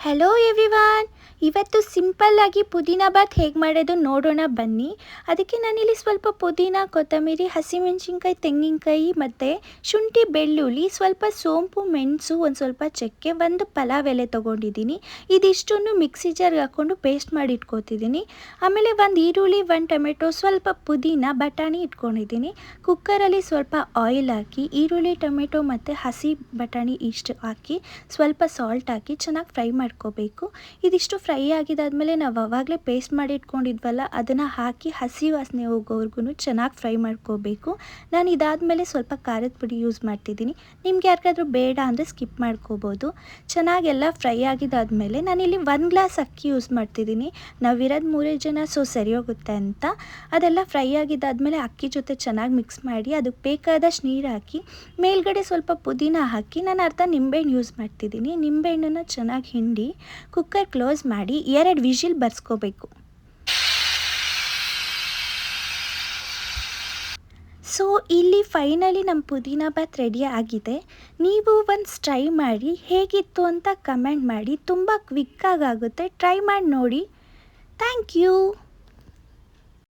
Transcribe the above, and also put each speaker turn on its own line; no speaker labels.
Hello everyone. ಇವತ್ತು ಸಿಂಪಲ್ಲಾಗಿ ಪುದೀನ ಬಾತ್ ಹೇಗೆ ಮಾಡೋದು ನೋಡೋಣ ಬನ್ನಿ. ಅದಕ್ಕೆ ನಾನಿಲ್ಲಿ ಸ್ವಲ್ಪ ಪುದೀನ, ಕೊತ್ತಂಬರಿ, ಹಸಿಮೆಣಸಿನ್ಕಾಯಿ, ತೆಂಗಿನಕಾಯಿ ಮತ್ತು ಶುಂಠಿ, ಬೆಳ್ಳುಳ್ಳಿ, ಸ್ವಲ್ಪ ಸೋಂಪು, ಮೆಣಸು, ಒಂದು ಸ್ವಲ್ಪ ಚಕ್ಕೆ, ಒಂದು ಪಲಾವ್ ಎಲೆ ತೊಗೊಂಡಿದ್ದೀನಿ. ಇದಿಷ್ಟನ್ನು ಮಿಕ್ಸಿ ಜಾರ್ಗೆ ಹಾಕ್ಕೊಂಡು ಪೇಸ್ಟ್ ಮಾಡಿ ಇಟ್ಕೊತಿದ್ದೀನಿ. ಆಮೇಲೆ ಒಂದು ಈರುಳ್ಳಿ, ಒಂದು ಟೊಮೆಟೊ, ಸ್ವಲ್ಪ ಪುದೀನ, ಬಟಾಣಿ ಇಟ್ಕೊಂಡಿದ್ದೀನಿ. ಕುಕ್ಕರಲ್ಲಿ ಸ್ವಲ್ಪ ಆಯಿಲ್ ಹಾಕಿ ಈರುಳ್ಳಿ, ಟೊಮೆಟೊ ಮತ್ತು ಹಸಿ ಬಟಾಣಿ ಇಷ್ಟು ಹಾಕಿ ಸ್ವಲ್ಪ ಸಾಲ್ಟ್ ಹಾಕಿ ಚೆನ್ನಾಗಿ ಫ್ರೈ ಮಾಡ್ಕೋಬೇಕು. ಇದಿಷ್ಟು ಫ್ರೈ ಆಗಿದ್ದಾದಮೇಲೆ ನಾವು ಆವಾಗಲೇ ಪೇಸ್ಟ್ ಮಾಡಿ ಇಟ್ಕೊಂಡಿದ್ವಲ್ಲ ಅದನ್ನು ಹಾಕಿ ಹಸಿ ವಾಸನೆ ಹೋಗೋವರೆಗೂ ಚೆನ್ನಾಗಿ ಫ್ರೈ ಮಾಡ್ಕೋಬೇಕು. ನಾನು ಇದಾದಮೇಲೆ ಸ್ವಲ್ಪ ಖಾರದ ಪುಡಿ ಯೂಸ್ ಮಾಡ್ತಿದ್ದೀನಿ. ನಿಮ್ಗೆ ಯಾರಿಗಾದ್ರೂ ಬೇಡ ಅಂದರೆ ಸ್ಕಿಪ್ ಮಾಡ್ಕೋಬೋದು. ಚೆನ್ನಾಗೆಲ್ಲ ಫ್ರೈ ಆಗಿದ್ದಾದಮೇಲೆ ನಾನಿಲ್ಲಿ 1 ಗ್ಲಾಸ್ ಅಕ್ಕಿ ಯೂಸ್ ಮಾಡ್ತಿದ್ದೀನಿ. ನಾವಿರೋದು 3 ಜನ, ಸೊ ಸರಿ ಹೋಗುತ್ತೆ ಅಂತ. ಅದೆಲ್ಲ ಫ್ರೈ ಆಗಿದ್ದಾದಮೇಲೆ ಅಕ್ಕಿ ಜೊತೆ ಚೆನ್ನಾಗಿ ಮಿಕ್ಸ್ ಮಾಡಿ ಅದಕ್ಕೆ ಬೇಕಾದಷ್ಟು ನೀರು ಹಾಕಿ ಮೇಲ್ಗಡೆ ಸ್ವಲ್ಪ ಪುದೀನ ಹಾಕಿ ನಾನು ಅರ್ಧ ನಿಂಬೆಹಣ್ಣು ಯೂಸ್ ಮಾಡ್ತಿದ್ದೀನಿ. ನಿಂಬೆಹಣ್ಣನ್ನು ಚೆನ್ನಾಗಿ ಹಿಂಡಿ ಕುಕ್ಕರ್ ಕ್ಲೋಸ್ ಮಾಡಿ 2 ವಿಷಿಲ್ ಬರ್ಸ್ಕೋಬೇಕು. ಸೊ ಇಲ್ಲಿ ಫೈನಲಿ ನಮ್ಮ ಪುದೀನ ಬಾತ್ ರೆಡಿ ಆಗಿದೆ. ನೀವು ಒಂದು ಟ್ರೈ ಮಾಡಿ, ಹೇಗಿತ್ತು ಅಂತ ಕಮೆಂಟ್ ಮಾಡಿ. ತುಂಬ ಕ್ವಿಕ್ಕಾಗುತ್ತೆ, ಟ್ರೈ ಮಾಡಿ ನೋಡಿ. Thank you.